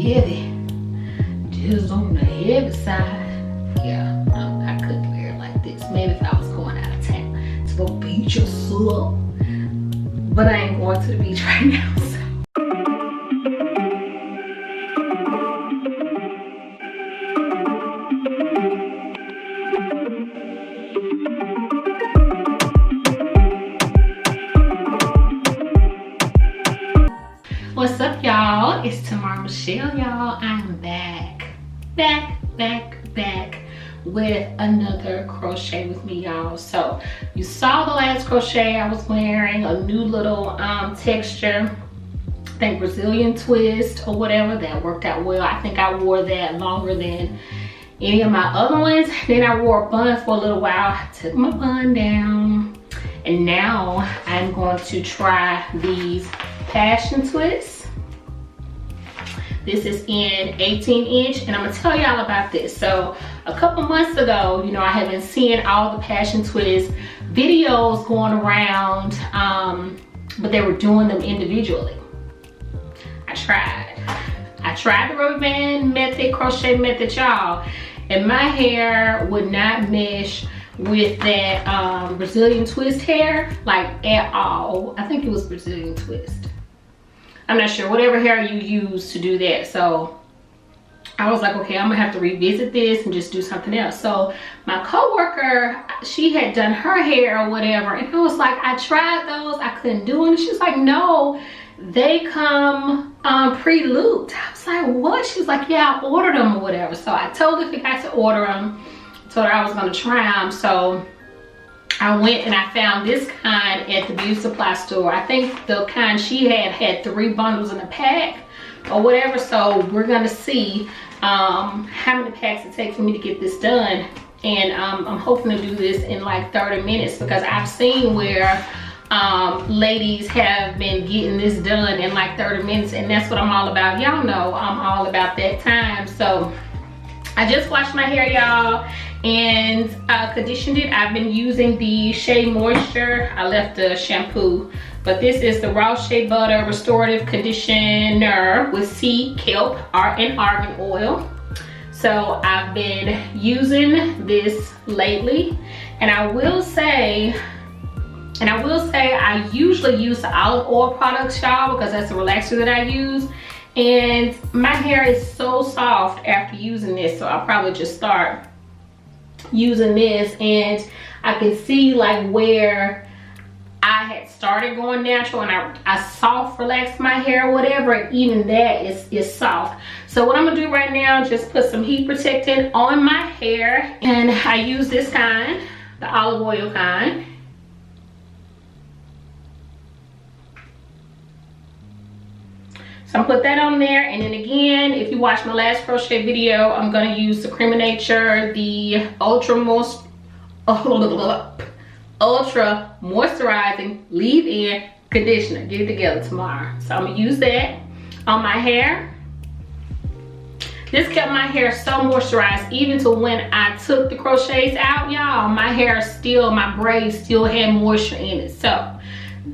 heavy. Just on the heavy side. Yeah, I couldn't wear it like this. Maybe if I was going out of town to go beach or so. But I ain't going to the beach right now, so. What's up, y'all? It's Tamara Michelle, y'all. I'm back with another crochet with me, y'all. So you saw the last crochet I was wearing, a new little texture, I think Brazilian twist or whatever. That worked out well. I think I wore that longer than any of my other ones. Then I wore a bun for a little while. I took my bun down, and now I'm going to try these passion twists. This is in 18-inch, and I'm gonna tell y'all about this. So a couple months ago, you know, I have been seeing all the passion twist videos going around, but they were doing them individually. I tried the rubber band method, crochet method, y'all, and my hair would not mesh with that Brazilian twist hair, like at all. I think it was Brazilian twist. I'm not sure, whatever hair you use to do that. So I was like, okay, I'm gonna have to revisit this and just do something else. So my coworker, she had done her hair or whatever, and I was like, I tried those, I couldn't do it. And she's like, no, they come pre-looped. I was like, what? She was like, yeah, I ordered them or whatever. So I told her if I got to order them, told her I was gonna try them. So I went and I found this kind at the beauty supply store. I think the kind she had 3 bundles in a pack or whatever. So we're gonna see how many packs it takes for me to get this done. And I'm hoping to do this in like 30 minutes because I've seen where ladies have been getting this done in like 30 minutes, and that's what I'm all about. Y'all know I'm all about that time. So I just washed my hair, y'all, and conditioned it. I've been using the Shea Moisture. I left the shampoo, but this is the Raw Shea Butter Restorative Conditioner with sea kelp and argan oil. So I've been using this lately, and I will say I usually use the olive oil products, y'all, because that's the relaxer that I use. And my hair is so soft after using this, so I'll probably just start using this. And I can see like where I had started going natural, and I soft relaxed my hair or whatever, and even that is soft. So what I'm gonna do right now, just put some heat protectant on my hair, and I use this kind, the olive oil kind. So I'm put that on there, and then again, if you watch my last crochet video, I'm gonna use the Cream of Nature, the ultra moisturizing leave-in conditioner. Get it together tomorrow. So I'm gonna use that on my hair. This kept my hair so moisturized, even to when I took the crochets out, y'all, my hair still, my braids still had moisture in it. So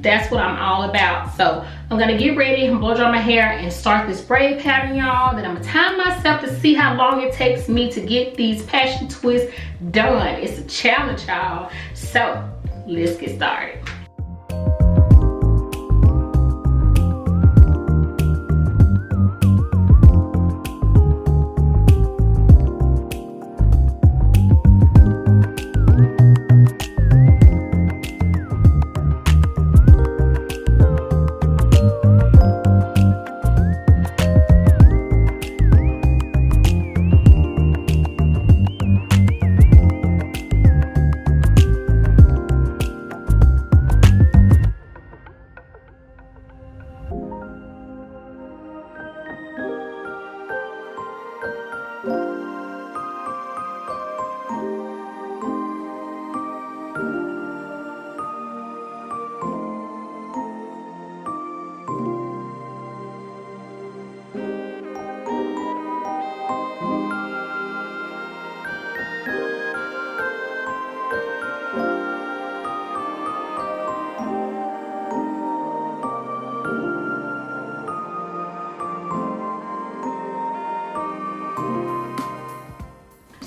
that's what I'm all about. So I'm gonna get ready and blow dry my hair and start this braid pattern, y'all. Then I'm gonna time myself to see how long it takes me to get these passion twists done. It's a challenge, y'all. So let's get started.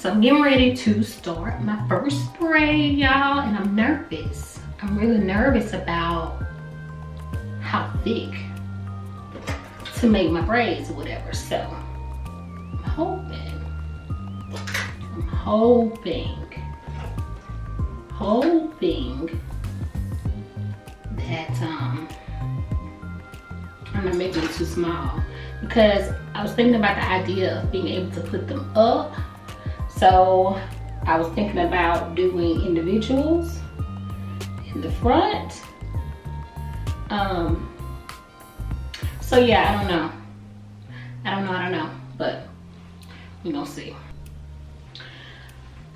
So I'm getting ready to start my first braid, y'all, and I'm nervous. I'm really nervous about how thick to make my braids or whatever. So I'm hoping that I'm not making it too small, because I was thinking about the idea of being able to put them up. So I was thinking about doing individuals in the front. So yeah, I don't know, but we're gonna see.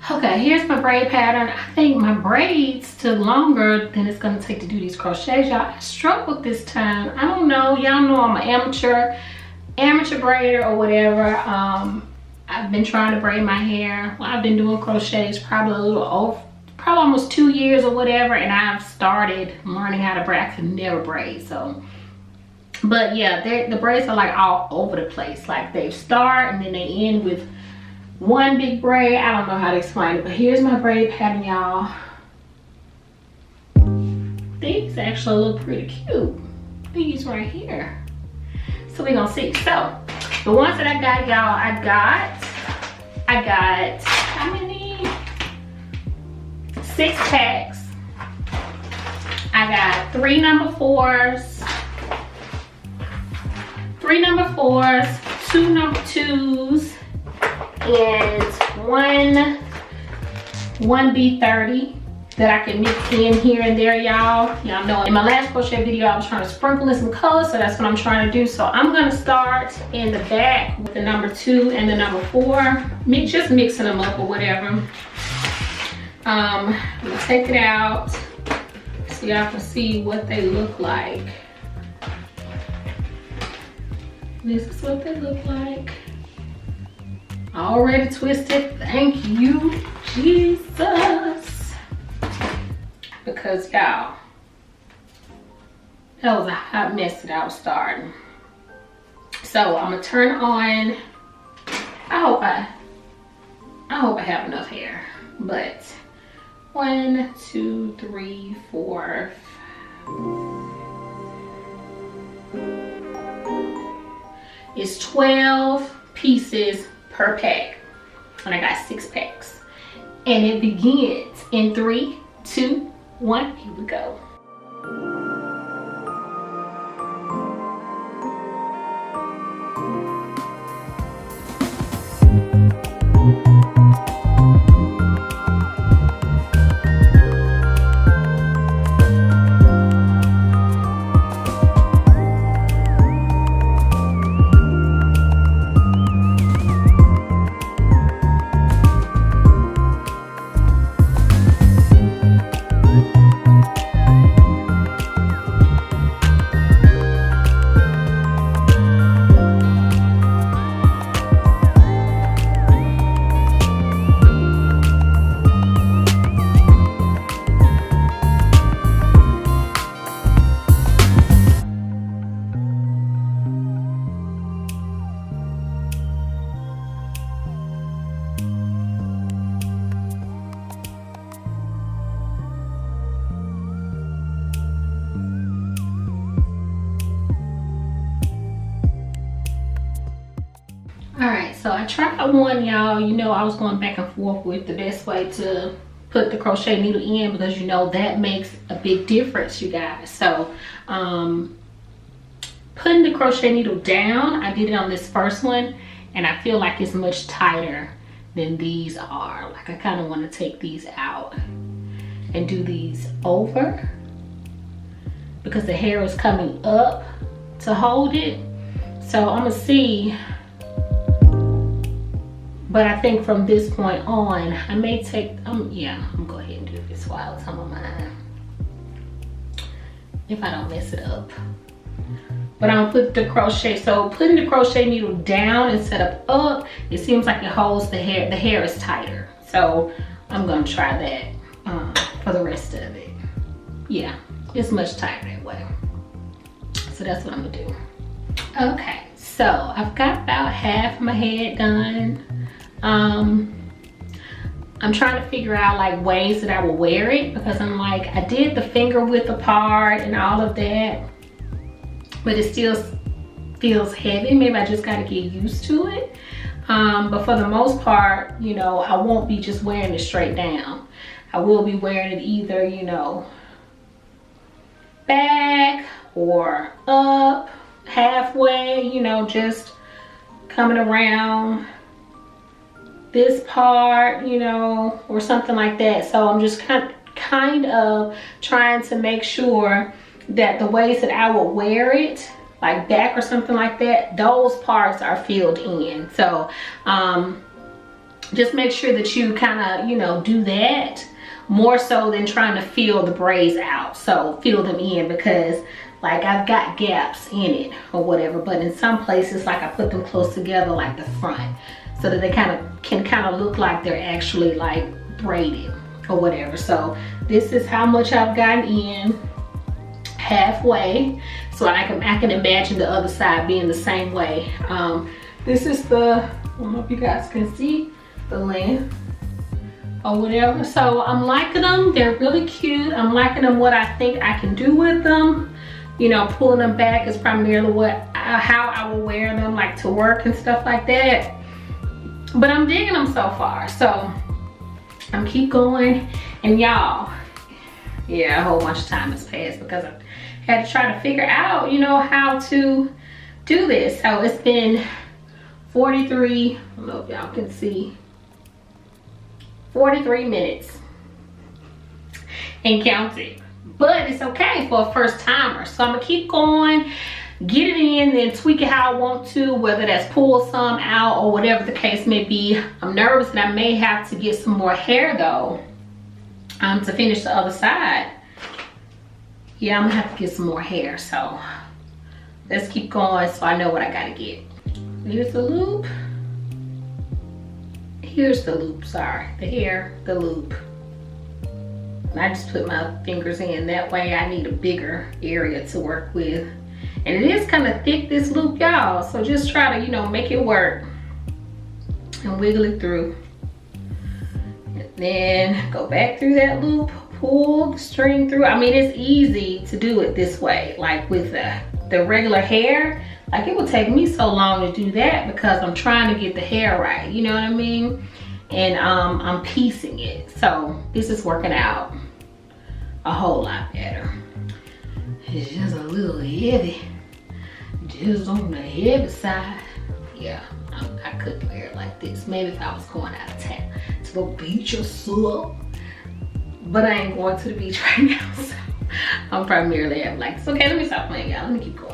Okay, here's my braid pattern. I think my braids took longer than it's gonna take to do these crochets, y'all. I struggled this time. I don't know, y'all know I'm an amateur braider or whatever. I've been trying to braid my hair. Well, I've been doing crochets probably almost 2 years or whatever, and I've started learning how to braid. I could never braid, so. But yeah, the braids are like all over the place. Like they start and then they end with one big braid. I don't know how to explain it, but here's my braid pattern, y'all. These actually look pretty cute. These right here. So we're gonna see. So the ones that I got, y'all, I got how many? 6 packs. I got 3 number 4s, 3 number 4s, 2 number 2s, and one B30 that I can mix in here and there, y'all. Y'all know in my last crochet video I was trying to sprinkle in some color, so that's what I'm trying to do. So I'm gonna start in the back with the number 2 and the number 4, just mixing them up or whatever. I'm gonna take it out so y'all can see what they look like. This is what they look like. Already twisted. Thank you, Jesus. Because y'all, that was a hot mess that I was starting. So I'm gonna turn on. I hope I have enough hair, but 1, 2, 3, 4. It's 12 pieces per pack, and I got 6 packs, and it begins in 3, 2, 1. Here we go. Alright, so I tried one, y'all. You know, I was going back and forth with the best way to put the crochet needle in, because you know that makes a big difference, you guys. So putting the crochet needle down, I did it on this first one, and I feel like it's much tighter than these are. Like I kind of want to take these out and do these over, because the hair is coming up to hold it. So I'm gonna see. But I think from this point on, I may take, yeah, I'm gonna go ahead and do this while it's on my mind, if I don't mess it up. But I'm gonna put the crochet, so putting the crochet needle down instead of up, it seems like it holds the hair is tighter. So I'm gonna try that for the rest of it. Yeah, it's much tighter that way. So that's what I'm gonna do. Okay, so I've got about half my head done. I'm trying to figure out like ways that I will wear it, because I'm like, I did the finger width apart and all of that, but it still feels heavy. Maybe I just got to get used to it. But for the most part, you know, I won't be just wearing it straight down. I will be wearing it either, you know, back or up, halfway, you know, just coming around this part, you know, or something like that. So I'm just kind of trying to make sure that the ways that I will wear it, like back or something like that, those parts are filled in. So just make sure that you kind of, you know, do that more so than trying to fill the braids out. So fill them in, because like I've got gaps in it or whatever, but in some places, like I put them close together like the front, so that they can kind of look like they're actually like braided or whatever. So this is how much I've gotten in, halfway. So I can imagine the other side being the same way. This is I don't know if you guys can see the length or whatever. So I'm liking them. They're really cute. I'm liking them, what I think I can do with them. You know, pulling them back is primarily how I will wear them, like to work and stuff like that. But I'm digging them so far. So I'm keep going. And y'all, yeah, a whole bunch of time has passed because I had to try to figure out, you know, how to do this. So it's been 43, I don't know if y'all can see, 43 minutes and counting. But it's okay for a first timer. So I'm gonna keep going, get it in, then tweak it how I want to, whether that's pull some out or whatever the case may be. I'm nervous that I may have to get some more hair though, to finish the other side. Yeah, I'm gonna have to get some more hair, so let's keep going so I know what I gotta get. Here's the loop. Here's the loop, sorry. The hair, the loop. And I just put my fingers in. That way I need a bigger area to work with. And it is kind of thick, this loop, y'all. So just try to, you know, make it work and wiggle it through. And then go back through that loop. Pull the string through. I mean, it's easy to do it this way, like with the regular hair. Like, it would take me so long to do that because I'm trying to get the hair right, you know what I mean? And I'm piecing it. So this is working out a whole lot better. It's just a little heavy, just on the heavy side. Yeah, I couldn't wear it like this. Maybe if I was going out of town to the beach or so. But I ain't going to the beach right now, so I'm primarily having like this. Okay, let me stop playing, y'all. Let me keep going.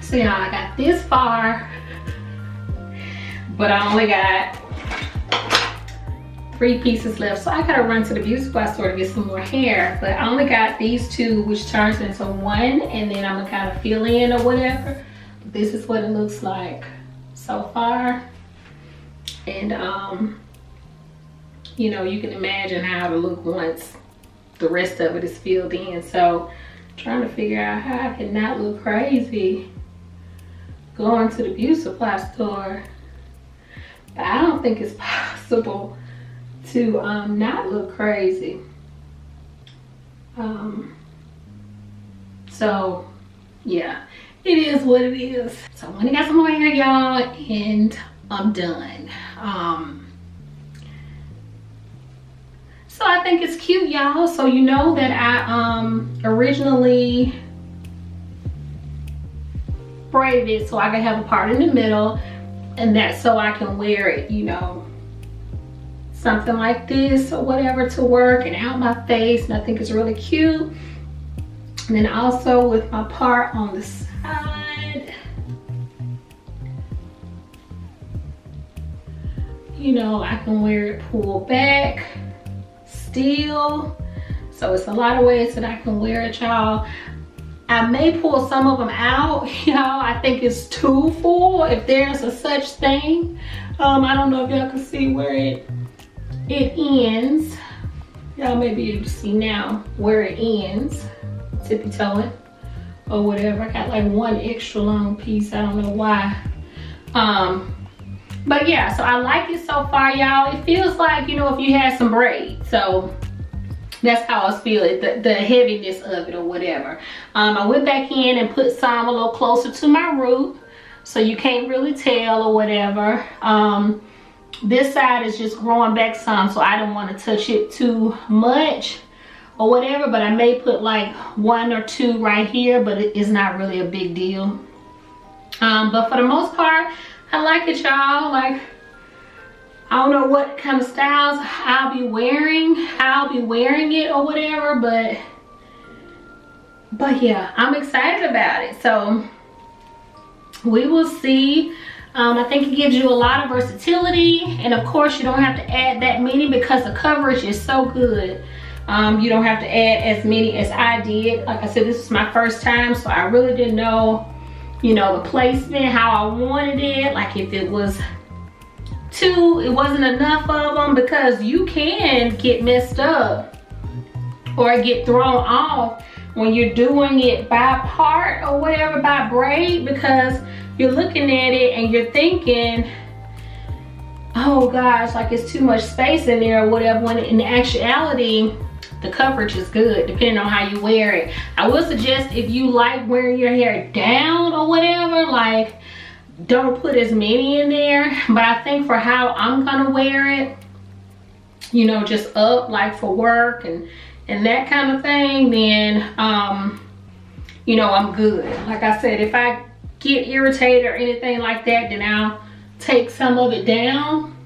So y'all, I got this far, but I only got 3 pieces left. So I gotta run to the beauty supply store to get some more hair, but I only got these 2, which turns into 1, and then I'm gonna kind of fill in or whatever. This is what it looks like so far. And you know, you can imagine how it'll look once the rest of it is filled in. So I'm trying to figure out how I can not look crazy going to the beauty supply store. But I don't think it's possible to not look crazy. So yeah, it is what it is. So I went and got some more hair, y'all, and I'm done. So I think it's cute, y'all. So you know that I originally braided it so I can have a part in the middle, and that's so I can wear it, you know, something like this or whatever to work and out my face, and I think it's really cute. And then also with my part on the side, you know, I can wear it pulled back still. So it's a lot of ways that I can wear it, y'all. I may pull some of them out, y'all. I think it's too full, if there's a such thing. I don't know if y'all can see where it ends. Y'all may be able to see now where it ends, tippy toeing or whatever. I got like one extra long piece, I don't know why. But yeah, so I like it so far, y'all. It feels like, you know, if you had some braid. So that's how I feel it, the heaviness of it or whatever. I went back in and put some a little closer to my root, so you can't really tell or whatever. This side is just growing back some, so I don't want to touch it too much or whatever, but I may put like 1 or 2 right here, but it is not really a big deal. But for the most part, I like it, y'all. Like, I don't know what kind of styles I'll be wearing it or whatever, but yeah, I'm excited about it. So we will see. I think it gives you a lot of versatility, and of course you don't have to add that many because the coverage is so good. You don't have to add as many as I did. Like I said, this is my first time, so I really didn't know, you know, the placement, how I wanted it. Like if it was too, it wasn't enough of them, because you can get messed up or get thrown off when you're doing it by part or whatever, by braid, because you're looking at it and you're thinking, oh gosh, like it's too much space in there or whatever, when in actuality the coverage is good depending on how you wear it. I would suggest, if you like wearing your hair down or whatever, like don't put as many in there. But I think for how I'm gonna wear it, you know, just up like for work and that kind of thing, then you know, I'm good. Like I said, if I get irritated or anything like that, then I'll take some of it down.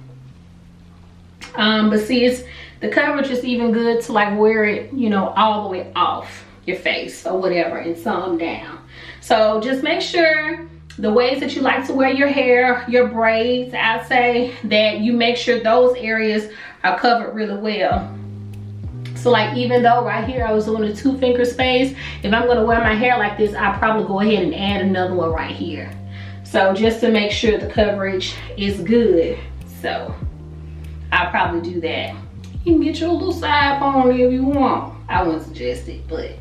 But see, it's the coverage is even good to like wear it, you know, all the way off your face or whatever, and some down. So just make sure the ways that you like to wear your hair, your braids, I'd say that you make sure those areas are covered really well. So like, even though right here I was doing a 2-finger space, if I'm gonna wear my hair like this, I'll probably go ahead and add another one right here. So just to make sure the coverage is good. So I'll probably do that. You can get your little side pony if you want. I wouldn't suggest it, but.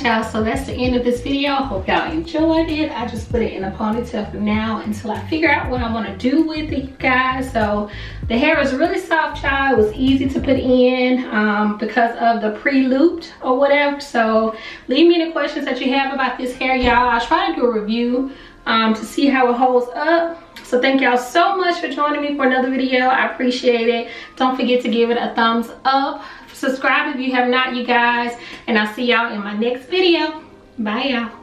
Y'all, so that's the end of this video. I hope y'all enjoyed it. I just put it in a ponytail for now until I figure out what I want to do with it, you guys. So the hair is really soft, y'all. It was easy to put in because of the pre-looped or whatever. So leave me any questions that you have about this hair, y'all. I'll try to do a review to see how it holds up. So thank y'all so much for joining me for another video. I appreciate it. Don't forget to give it a thumbs up. Subscribe if you have not, you guys, and I'll see y'all in my next video. Bye, y'all.